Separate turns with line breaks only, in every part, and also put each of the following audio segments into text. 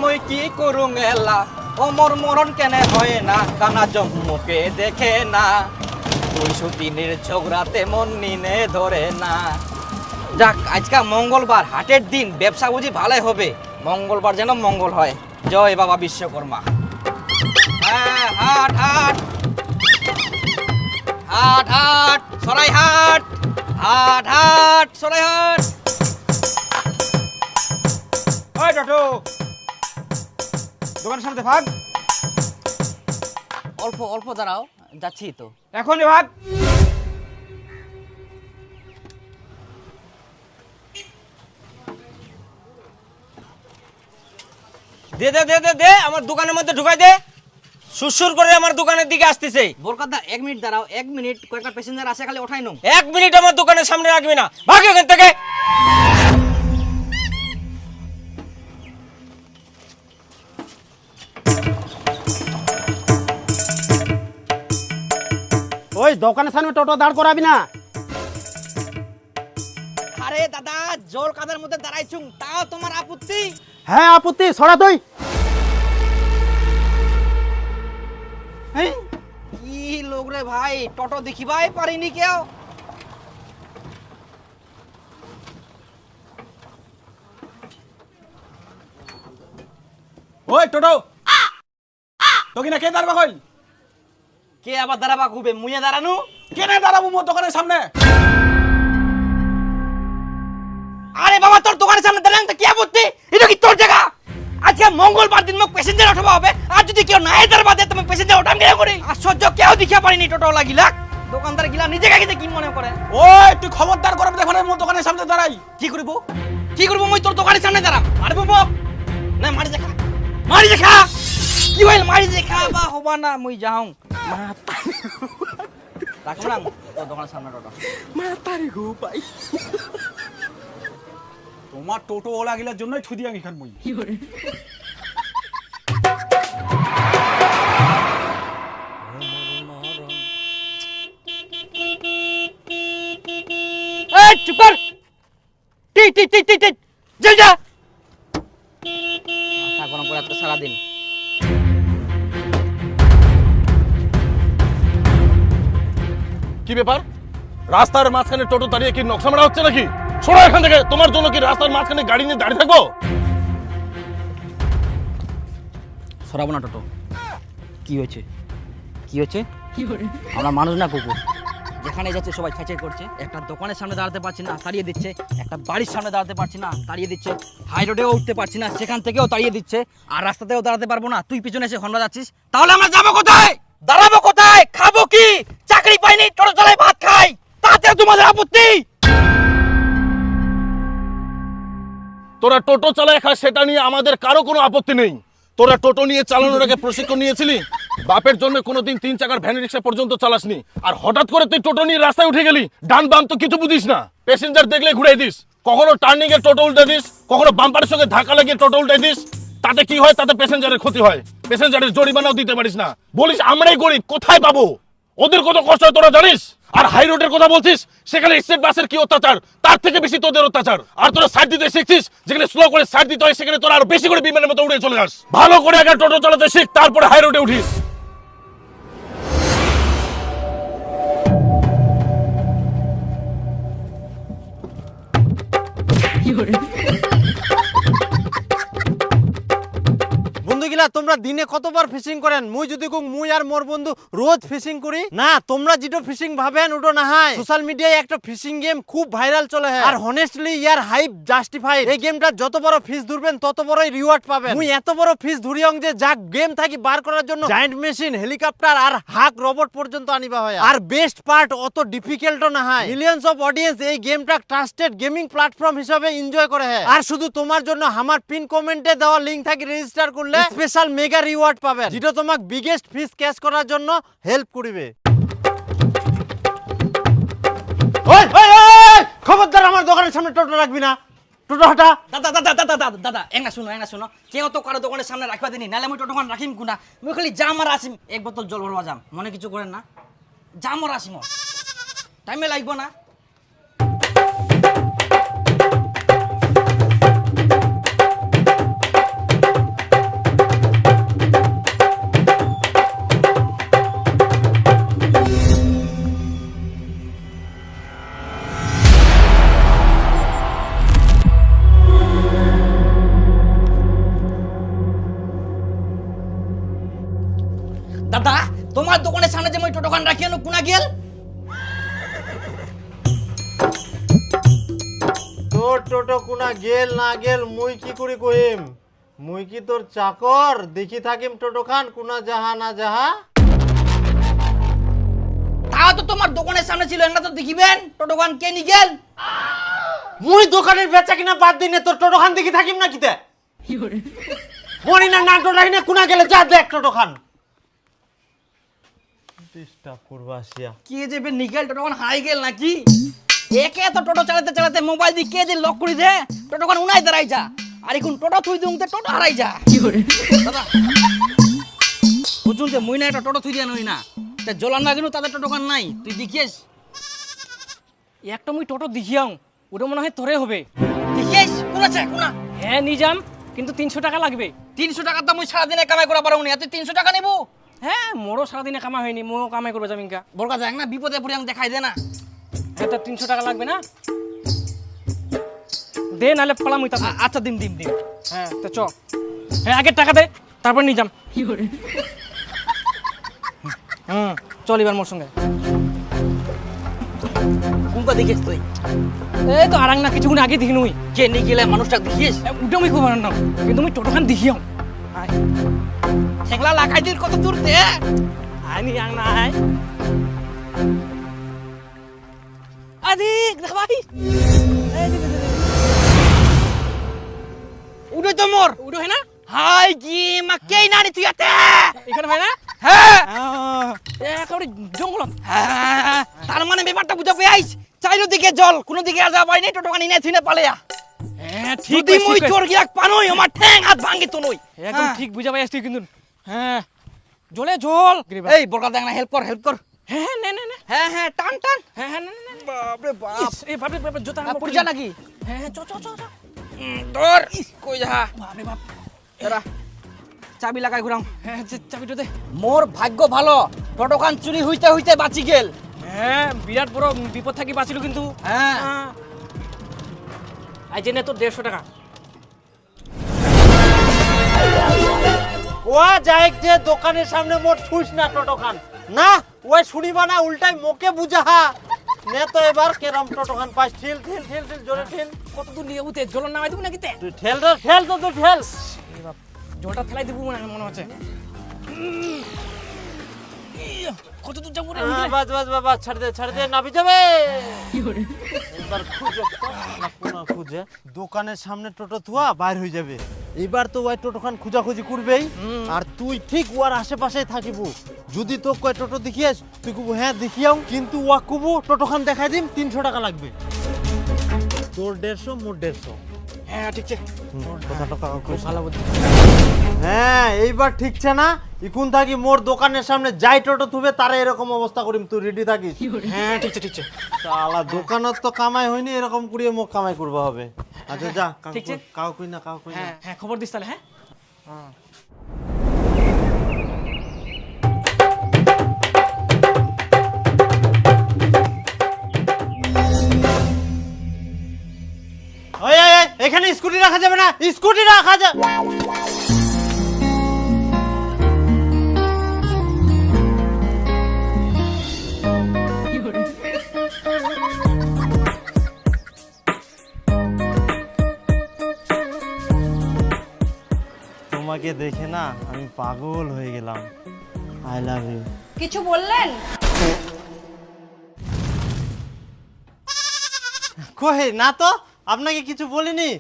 মুই কি করুং এলা অমর মরণ কেনে হয় না কানা জম্মুকে দেখে না 203-এর ঝগড়াতে মন নিনে ধরে না। যাক আজকা মঙ্গলবার হাটের দিন ব্যবসা বুঝি ভালোই হবে মঙ্গলবার যেন মঙ্গল হয় জয় বাবা বিশ্বকর্মা। হ্যাঁ হাট হাট হাট হাট সরাই হাট হাট হাট সরাই হাট। ওই টটো দোকানের সামনে ভাগ। অল্প অল্প দাঁড়াও যাচ্ছি তো এখনই ভাগ।
দে দে দে দে দে আমার দোকানের মধ্যে ঢুকাই দে সুসুর করে আমার দোকানের দিকে আসতেছে।
বোরকাদা 1 মিনিট দাঁড়াও 1 মিনিট কয়েকটা প্যাসেঞ্জার আসে খালি ওঠাই নাও।
1 মিনিট আমার দোকানের সামনে রাখবি না ভাগ এখান থেকে।
ওই দোকানের সামনে টোটো দাঁড় করাবি না।
আরে দাদা জল কাদার মধ্যে দাঁড়াইছুম তাও তোমার আপত্তি?
হ্যাঁ আপত্তি সরা তুই। এই
কি লোক রে ভাই টোটো দেখিবাই পারিনি কেউ।
ওই টোটো তোকে না কে দাঁড়াবা কইল?
কে আবার দাঁড়াবা খুবে মুইয়ে দাঁড়ানো?
কেনে দাঁড়াবো মোর দোকানের সামনে?
আরে বাবা তোর দোকানের সামনে দাঁড়ান তো কি আপত্তি? এটা কি তোর জায়গা? আজকে মঙ্গলবার দিন মোক প্যাসেঞ্জার ওঠাবা হবে আর যদি কেউ নাই দাঁড়াবা দে তুমি প্যাসেঞ্জার ওঠাম কেন করে? আশ্চর্য কেউ দেখিয়া পারিনি টোটো লাগিলা দোকানদার গিলা নিজে কাকিতে কি মনে করে?
ওই তুই খবরদার করবে দেখো না মোর দোকানের সামনে দাঁড়াই।
কি করব কি করব মই তোর দোকানের সামনে দাঁড়াম মারবো বক না মারি দেখা মারি দেখা কি হইল মারি দেখা বা হবা না মই যাও রাখো না তোর দোকানের সামনে টোটো
মাতারি গো ভাই তোমার টোটো ওলা গিলার জন্যই থুই দিয়া এখান মই।
এই চুপ কর টি টি টি টি টি জল যা মাথা গরম করে আজকে সারা দিন।
কি ব্যাপার রাস্তার মাঝখানে টোটো দাঁড়িয়ে কি নকশা মারা হচ্ছে নাকি? সরো এখান থেকে। তোমার জন্য কি রাস্তার মাঝখানে গাড়ি নিয়ে দাঁড়িয়ে থাকবো?
সরাবো না টোটো। কি হয়েছে কি হয়েছে? আমরা মানুষ না কুকুর। যেখানে যাচ্ছে সবাই ছাইছাই করছে। একটা দোকানের সামনে দাঁড়াতে পারছি না তাড়িয়ে দিচ্ছে, একটা বাড়ির সামনে দাঁড়াতে পারছি না তাড়িয়ে দিচ্ছে, হাই রোডেও উঠতে পারছি না সেখান থেকেও তাড়িয়ে দিচ্ছে, আর রাস্তাতেও দাঁড়াতে পারবো না তুই পিছনে এসে হন্ডা যাচ্ছিস। তাহলে আমরা যাবো কোথায় দাঁড়াবো কোথায় খাবো কি? চাকরি পাইনি টোটো চালায় ভাত খাই তাতেও তোমাদের আপত্তি?
তোরা টোটো চালায় খাস সেটা নিয়ে আমাদের কারো কোনো আপত্তি নেই। তোরা টোটো নিয়ে চালানোর আগে প্রশিক্ষণ নিয়েছিলি? বাপের জন্য কোনোদিন 3 চাকার ভ্যান রিক্সা পর্যন্ত চালাসনি, আর হঠাৎ করে তুই টোটো নিয়ে রাস্তায় উঠে গেলি। ডান বাম তো কিছু বুঝিস না, প্যাসেঞ্জার দেখলে ঘুরাই দিস, কখনো টার্নিং এ টোটো উল্টে দিস, কখনো বাম্পারের সঙ্গে ধাক্কা লাগিয়ে টোটো উল্টে দিস। তাতে কি হয়? তাতে প্যাসেঞ্জারের ক্ষতি হয়, প্যাসেঞ্জারের জরিমানাও দিতে পারিস না। বলিস আমরাই গরিব, কোথায় পাবো? ওদের কত কষ্ট হয় তোরা জানিস? আর হাই রোডের কথা বলছিস, সেখানে স্টেট বাসের কি অত্যাচার, তার থেকে বেশি তোদের অত্যাচার। আর তোরা সাইড দিতে শিখছিস, যেখানে স্লো করে সাইড দিতে হয় সেখানে তোরা আরো বেশি করে বিমানের মতো উড়ে চলে যাস। ভালো করে আগে টোটো চালাতে শিখ, তারপরে হাই রোডে উঠিস।
বন্ধুগুলা তোমরা দিনে কতবার ফিশিং করেন? মুই যদি কই মুই আর মোর বন্ধু রোজ ফিশিং করি না, তোমরা যেটা ফিশিং ভাবেন ওটা না হয়। সোশ্যাল মিডিয়ায় একটা ফিশিং গেম খুব ভাইরাল চলে হয়, আর হনেস্টলি ইয়ার হাইপ জাস্টিফাইড। এই গেমটা যত বড় ফিশ ধরবেন তত বড়ই রিওয়ার্ড পাবেন। মুই এত বড় ফিশ ধরিয়ং যে যাক গেম থাকি বার করার জন্য জায়ান্ট মেশিন, হেলিকপ্টার আর হাক রোবট পর্যন্ত আনিবা হয়। আর বেস্ট পার্ট অত ডিফিকাল্টও না হয়। মিলিয়ন্স অফ অডিয়েন্স এই গেমটা ট্রাস্টেড গেমিং প্ল্যাটফর্ম হিসেবে এনজয় করে হয়। আর শুধু তোমার জন্য আমার পিন কমেন্টে দেওয়া লিংক থাকি রেজিস্টার করলে স্পেশাল মেগা রিওয়ার্ড পাবেন, যেটা তোমাক বিগেস্ট ফিশ ক্যাচ করার জন্য হেল্প করবে। ওই ওই ওই খবরদার আমার দোকানের সামনে টোটো রাখবি না, টোটো হটা।
দাদা দাদা দাদা দাদা দাদা এঙ্গা শুনো কেউ তো কারো দোকানের সামনে রাখবা দিনি, নাহলে আমি টোটোখান রাখিম কুনা। মুই খালি জাম আর আসিম, 1 বোতল জল ভরবা যাম, মনে কিছু করেন না। জাম আর আসিম, টাইমে লাগবো না। দাদা তোমার দোকানের সামনে যে মই টোটোখান রাখি আনো কোনা গেল?
তোর টোটো কোনা গেল না গেল মুই কি করে কহিম? মুই কি তোর চাকর দেখি থাকিম টোটো খান কোনা যাহা না যাহা?
তাও তো তোমার দোকানের সামনে ছিল, একটা তো দেখিবেন টোটোখান কে নি গেল?
মুই দোকানের বেচা কিনা বাদ দিই না, তোর টোটো খান দেখি থাকিম না কিতে? মরি না নাটো রাখি না কোনা গেলে যা দেখ টোটো খান। ডিস্টার্ব করবা আসিয়া।
কে যে বে নিগেল টোটোখান হারাই গেল নাকি? একে তো টোটো চালাতে চালাতে মোবাইল দিয়ে কে যে লক করে দে টোটোখান উনাই দাঁড়াই যা, আর এখন টোটো থুই দিউতে টোটো হারাই যা। দাদা বুঝুন যে মুই না একটা টোটো থুই দিয়া নই না, তা জলান না গেল তাদের টোটোখান নাই, তুই দেখিস
একটা মুই টোটো দেখিয়াও, ওটা মনে হয় তোরে হবে।
দেখিস কোন আছে কোনা?
হ্যাঁ নিয়ে যাম, কিন্তু 300 টাকা লাগবে।
300 টাকা তো মুই সারাদিনে কামাই করা পারো নি, তুই 300 টাকা নেবো?
হ্যাঁ মোরও সারাদিনে কামাই হয়নি, মোও কামাই করবো জামিনকা।
বড় কথা না বিপদে পড়ে আমি দেখাই দে না।
হ্যাঁ তা 300 টাকা লাগবে না? দে নাহলে পালাম হইতা।
আচ্ছা দিম দিম দিম।
হ্যাঁ তা চ। হ্যাঁ আগে টাকা দে, তারপর নিয়ে যাম। চল এবার মোর সঙ্গে।
কোনটা দেখিস তুই?
এই তো আরাং না কিছুক্ষণ আগে দেখি নুই।
কে নি গেলে মানুষটা দেখিস?
উঠে মুই খবর না, কিন্তু মুই টোটোখান দেখিয়াও। আয়
ঠেকলা লাগাই দিল কত দূর দে।
আয় নি আং না আয়। আদিক দেখ ভাই।
উড়ে তো মোর
উঠো হয় না?
হাই কি মা কে নানি তুই আতে?
এখানে হয় না?
হ্যাঁ
একেবারে জঙ্গলত।
হ্যাঁ, তার মানে ব্যাপারটা বুঝা পেয়াইস, চারিদিকে জল, কোনো দিকে আর যাওয়া নাই, টোটোখানি নাই থুইনে পালেয়া।
হ্যাঁ ঠিক
যদি মই চোর গিয়াক পানোই আমার ঠ্যাং হাত ভাঙি তো নই।
একদম ঠিক বুঝা পাই আসছি কিন্তু। হ্যাঁ জলে জল।
এই বড়কা দেখ না, হেল্প কর হেল্প কর।
হ্যাঁ নে নে নে।
হ্যাঁ হ্যাঁ টান টান।
হ্যাঁ হ্যাঁ নে নে নে।
বাপ রে বাপ,
এই বাপ রে বাপ, জুতা
পড়ে যা নাকি?
হ্যাঁ হ্যাঁ চ চ চ চ।
ধর কই যা।
বাপ রে বাপ।
এরা চাবি লাগাই ঘুরাম।
হ্যাঁ চাবিটা দে।
মোর ভাগ্য ভালো, টোটোখান চুরি হইতে হইতে বাঁচি গেল।
হ্যাঁ বিরাট বড় বিপদ থাকি বাঁচিল কিন্তু।
হ্যাঁ
আই জেনে তোর 150 টাকা।
ওয়া যাইক যে দোকানের সামনে মোর ছুঁস না টোটো খান না, ওই শুনিবা না উল্টাই মোকে বুঝাহা নে। তো এবার কেরম টোটো খান পাস? ঠেল ঠেল ঠেল ঠেল জোরে ঠেল।
কত দূর নিয়ে উঠে জল নামাই দিব নাকি তে?
তুই ঠেল রে ঠেল তো তুই ঠেল।
এই বাপ জলটা ফেলাই দিব মনে হচ্ছে। কত দূর যাবো রে?
বাস বাস বাস ছাড় দে নাবি যাবে। এবার খুঁজে না কোনা খুঁজে দোকানের সামনে টোটো থুয়া বাইর হয়ে যাবে। এবার তো ওই টোটোখান খুঁজাখুঁজি করবেই, আর তুই ঠিক ওর আশেপাশেই থাকিব। যদি তো কয় টোটো দেখিয়াস তুই কবু হ্যাঁ দেখিয়াও, কিন্তু ওয়া কবু টোটোখান দেখাই দিম 300 টাকা লাগবে। তোর 150 মোর 150।
হ্যাঁ ঠিক আছে।
কথাটা কাউকে
ভালো বুদ্ধি।
হ্যাঁ এইবার ঠিকছে না, ইকুন থাকি মোর দোকানের সামনে যাই টোটো থুবে তারা এরকম অবস্থা করিম, তুই রেডি থাকিস।
হ্যাঁ ঠিক আছে ঠিক আছে।
শালা দোকানত তো কামাই হয়নি, এরকম করিয়ে মোক কামাই করবা হবে। আচ্ছা যা
ঠিক আছে।
কাউ কই না।
হ্যাঁ হ্যাঁ খবর দিস তাহলে। হ্যাঁ
ওই এখানে স্কুটি রাখা যাবে না, স্কুটি রাখা যাবে। তোমাকে দেখে না আমি পাগল হয়ে গেলাম। I love you.
কিছু বললেন?
কই না তো, আপনাকে কিছু বলিনি।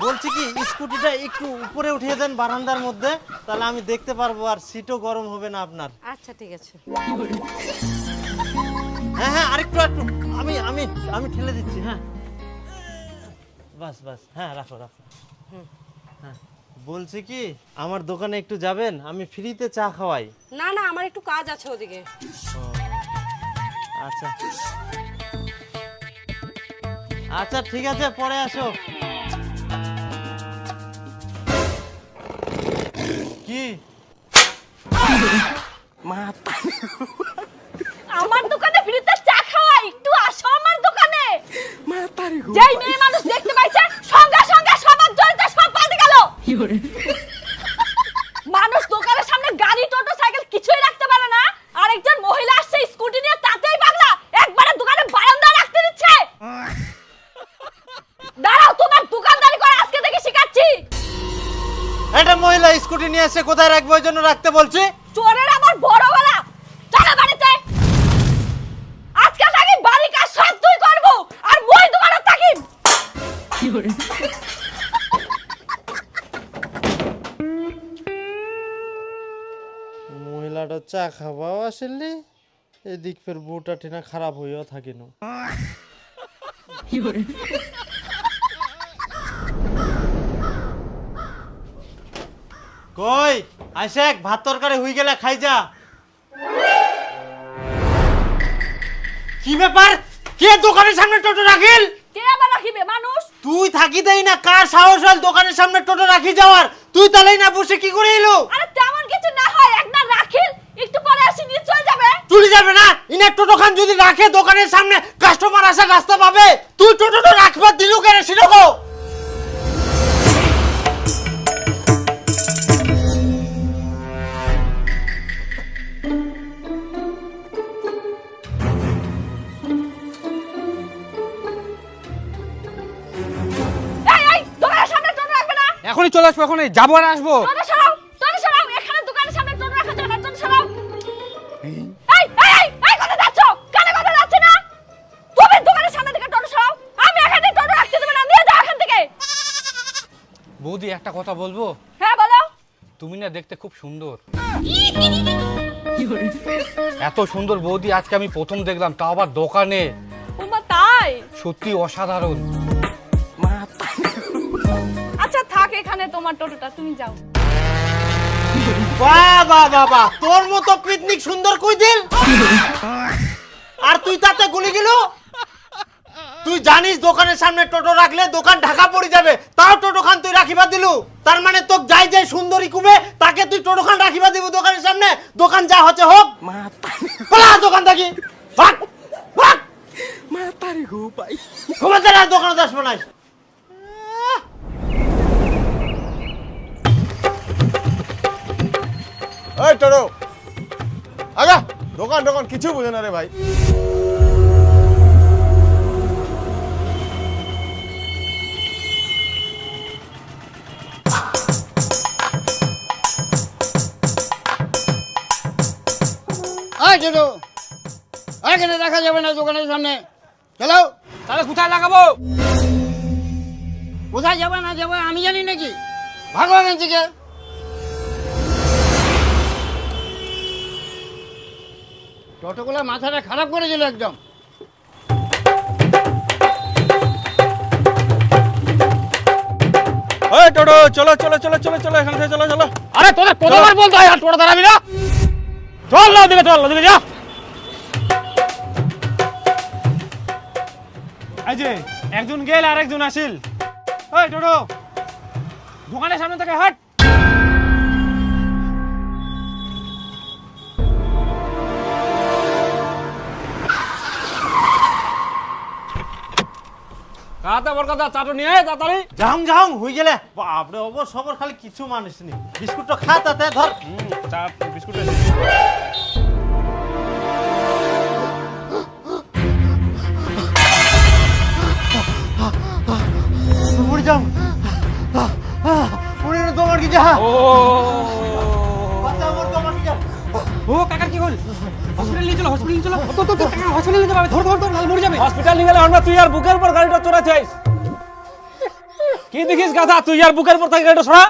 বলছি কি স্কুটিটা একটু উপরে উঠিয়ে দেন বারান্দার মধ্যে, তাহলে আমি দেখতে পারবো আর সিটও গরম হবে না আপনার।
আচ্ছা ঠিক আছে।
হ্যাঁ হ্যাঁ আরেকটু একটু আমি আমি আমি ঠেলে দিচ্ছি। হ্যাঁ বাস বাস হ্যাঁ রাখো। হ্যাঁ বলছি কি আমার দোকানে একটু যাবেন, আমি ফ্রিতে চা খাওয়াই।
না না আমার একটু কাজ আছে ওদিকে।
আচ্ছা আচ্ছা ঠিক আছে পরে আসো। কি
আমার দোকানে ফ্রিতে চা খাওয়া, একটু আসো আমার দোকানে। যেই মেয়ে মানুষ দেখতে পাইছে সঙ্গে সঙ্গে সবার জড়িত সব পাল্টে গেল। মানুষ দোকানের সামনে গাড়ি টোটো সাইকেল কিছুই রাখতে
একটা মহিলা স্কুটি নিয়ে এসে কোথায় রাখবো ওই জন্য রাখতে বলছি।
চোরের আবার বড় গলা। চলো বাড়িতে। আজকে থাকি বাড়ি কাজ সব তুই করব আর মই দোকানে থাকি।
মহিলাটা চা খাওয়াও আসেননি, এদিক ফের বউটা টেনা খারাপ হইয়াও থাকে না। কই আইসেক ভাত তরকারি হই গেলে খাই যা। কি ব্যাপার, কে দোকানের সামনে টোটো রাখিল?
কে আবার রাখিবে মানুষ?
তুই থাকি দেই না, কার সাহস হল দোকানের সামনে টোটো রাখি যাওয়ার? তুই তালেই না বসে কি করে এলো?
আরে তেমন কিছু না হয়, একবার রাখিল একটু পরে আসি নিয়ে চলে যাবে।
চলে যাবে না, ইনার টোটো খান যদি রাখে দোকানের সামনে কাস্টমার আসার রাস্তা পাবে। তুই টোটোটা রাখবার দিলু কেন সেটা কও।
এই এই দোকানের সামনে টোটো রাখবে না।
এখনই চলে আসবো, এখনই যাবো আর আসবো।
টোটো সরাও, টোটো সরাও, এখানে দোকানের সামনে টোটো রাখা যাবে না, টোটো সরাও। এই এই এই এই কোথায় যাচ্ছ? কানে কথা যাচ্ছে না? তুমি দোকানের সামনে থেকে টোটো সরাও। আমি এখানে টোটো রাখতে দেব না, নিয়ে যাও এখান থেকে।
বৌদি একটা কথা বলবো?
হ্যাঁ বলো।
তুমি না দেখতে খুব সুন্দর। এত সুন্দর বৌদি আজকে আমি প্রথম দেখলাম, তাও আবার দোকানে।
উমা তাই?
সত্যি অসাধারণ।
আচ্ছা থাক এখানে তোমার টোটোটা, তুমি যাও।
বাহ বাহ বাহ বাহ, তোর মতো পিকনিক সুন্দর কই দিল। আর তুই তাতে গুলি গেল। তুই জানিস দোকানের সামনে টোটো রাখলে দোকান ঢাকা পড়ে যাবে, তাও টোটো খান তুই রাখিবা দিলু। তার মানে তোক যাই যাই সুন্দরী কুবে তাকে তুই টোটো খান রাখিবা দিব দোকানের সামনে। দোকান যা হচ্ছে হোক, পালা দোকান থাকি ভাগ ভাগ। মাতারি গো ভাই, ঘুমাতে না দোকানে আসবো না।
এই টোটো আগা, দোকান দোকান কিছু বুঝে না রে ভাই।
ছোটো এখানে দেখা যাবে না দোকানের সামনে, চলো।
তাহলে কোথায় লাগাবো?
কোথায় যাবে না যাবে আমি জানি নাকি? ভাগো এখান থেকে। টোটোগুলো মাথাটা খারাপ করে দিল একদম।
ওই টোটো চলো চলো চলো চলো চলো, এখান থেকে চলো চলো।
আরে তোদের কতবার বলতে হয় আর টোটো দাঁড়াবি না?
চল না ওদিকে, চল ওদিকে যা। এই যে একজন গেল আর একজন আসিল। ওই টোটো দোকানের সামনে থেকে হাট। কাতা বড় কথা চাটো নিয়ে আয় তাড়াতাড়ি।
যাও যাও হই গেলে। বাপরে অবশ্য খবর খালি কিছু মানুষ নেই। বিস্কুটটা খা তাতে ধর।
চা বিস্কুট
মরে যাও, মরে না তোমার কি যা।
ও
বাচ্চা আমার তোমার কি যা।
ও কাকার কি হল? হসপিটাল নিয়ে চলো, হসপিটাল নিয়ে চলো। তো তো তো হসপিটাল নিয়ে যাবে, ধর ধর ধর, নালে মরে যাবে। হসপিটাল নিয়ে গেলে আমরা তুই আর বুকের উপর গাড়িটা চড়াচ্ছিস। কি দেখিস গাধা, তুই আর বুকের উপর থেকে গাড়িটা ছড়া।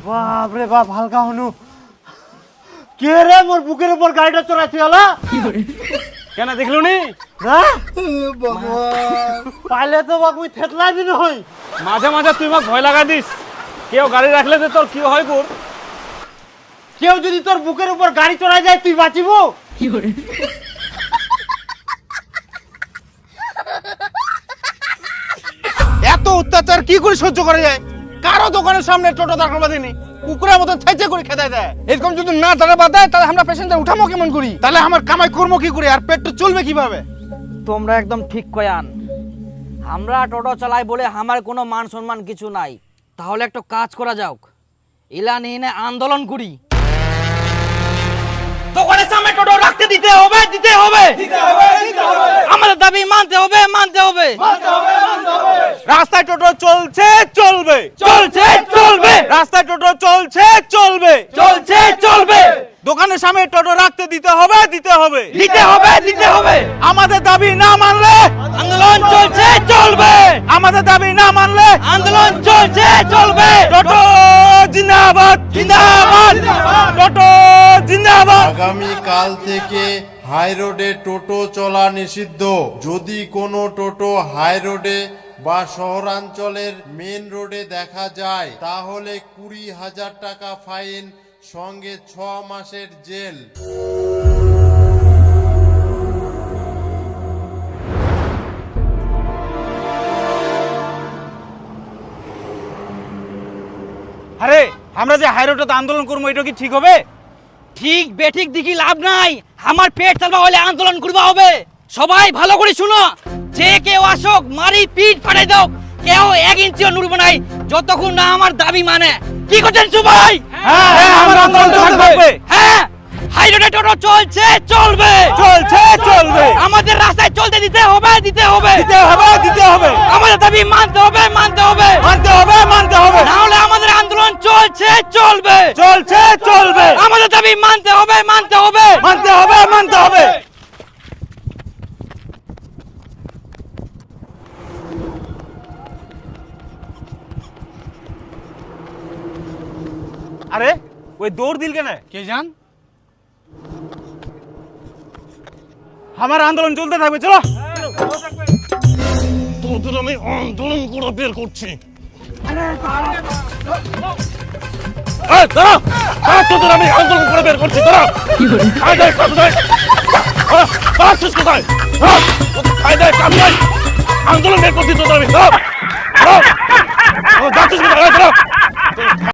বাপরে বাপ, হালকা হনু। কে রে মোর বুকের উপর গাড়িটা চড়াচ্ছি হলো?
কেন দেখলু নি?
না পাইলে তো বাবু থেতলাই দিন হই।
মাঝে মাঝে তুই আমাকে ভয় লাগা দিস। কেউ গাড়ি রাখলে যে তোর কি হয় পুর?
কেউ যদি তোর বুকের উপর গাড়ি চড়াই যায় তুই বাঁচিব?
এত অত্যাচার কি করে সহ্য করা যায়? কারো দোকানের সামনে টোটো দাঁড় করবা দিনি, কুকুরের মতন থেচে করে খেতে দেয়। এরকম যদি না দাঁড়াবা দেয় তাহলে আমরা পেশেন্টদের উঠাবো কেমন করি? তাহলে আমার কামাই করবো কি করে আর পেটটা চলবে কিভাবে?
তোমরা একদম ঠিক কয়ান। আমরা টোটো চালাই বলে আমার কোনো মান সম্মান কিছু নাই। তাহলে একটা কাজ করা যাক, ইলা নিয়ে আন্দোলন করি।
দোকানের সামনে টোটো রাখতে দিতে হবে, দিতে হবে।
চলছে চলবে,
চলছে চলবে,
রাস্তায় টোটো চলছে চলবে,
চলছে চলবে,
দোকানের সামনে টোটো রাখতে দিতে হবে, দিতে হবে,
দিতে হবে, দিতে হবে।
আমাদের দাবি না মানলে
আন্দোলন চলছে চলবে,
আমাদের দাবি না মানলে
আন্দোলন চলছে চলবে।
টোটো জিন্দাবাদ, জিন্দাবাদ, টোটো জিন্দাবাদ।
আগামী কাল থেকে হাই রোডে টোটো চলা নিষিদ্ধ। যদি কোনো টোটো হাই রোডে বা শহরাঞ্চলের মেন রোডে দেখা যায় তাহলে 20,000 টাকা ফাইন, সঙ্গে 6 মাসের জেল।
আরে আমরা যে হাই রোডে আন্দোলন করবো এটা কি ঠিক হবে?
ঠিক বেঠিক দিকে লাভ নাই, আমার পেট চালবা হলে আন্দোলন করবা হবে। সবাই ভালো করে শুনো, যে কেউ আসুক মারি পিঠ ফাটাই দাও, কেউ 1 ইঞ্চিও নড়ব নাই যতক্ষণ না আমার দাবি মানে। কি করছেন সবাই?
হ্যাঁ, আমার আন্দোলন চলতে থাকবে।
হ্যাঁ, হাই রোডে টোটো চলছে চলবে,
চলছে চলবে,
আমাদের রাস্তায় চলতে দিতে হবে, দিতে হবে,
দিতে হবে, দিতে হবে,
আমাদের দাবি মানতে হবে, মানতে হবে,
মানতে হবে, মানতে হবে,
না হলে আমাদের আন্দোলন চলছে চলবে,
চলছে চলবে,
আমাদের দাবি মানতে হবে, মানতে হবে,
মানতে হবে, মানতে হবে। আরে ওই দৌড় দিল কেন? কে জান? আমার আন্দোলন চলতে থাকবে, চলো।
তোদের আমি আন্দোলন করে বের করছি। এই, দাঁড়া, দাঁড়া, তোদের আমি আন্দোলন করে বের করছি, দাঁড়া। খাই দেয়, কাজ দেয়। আসছিস কোথায়? খাই দেয়, কাজ দেয়। আন্দোলন বের করছি তোদের আমি, দাঁড়া, দাঁড়া। যাচ্ছিস কোথায়? দাঁড়া।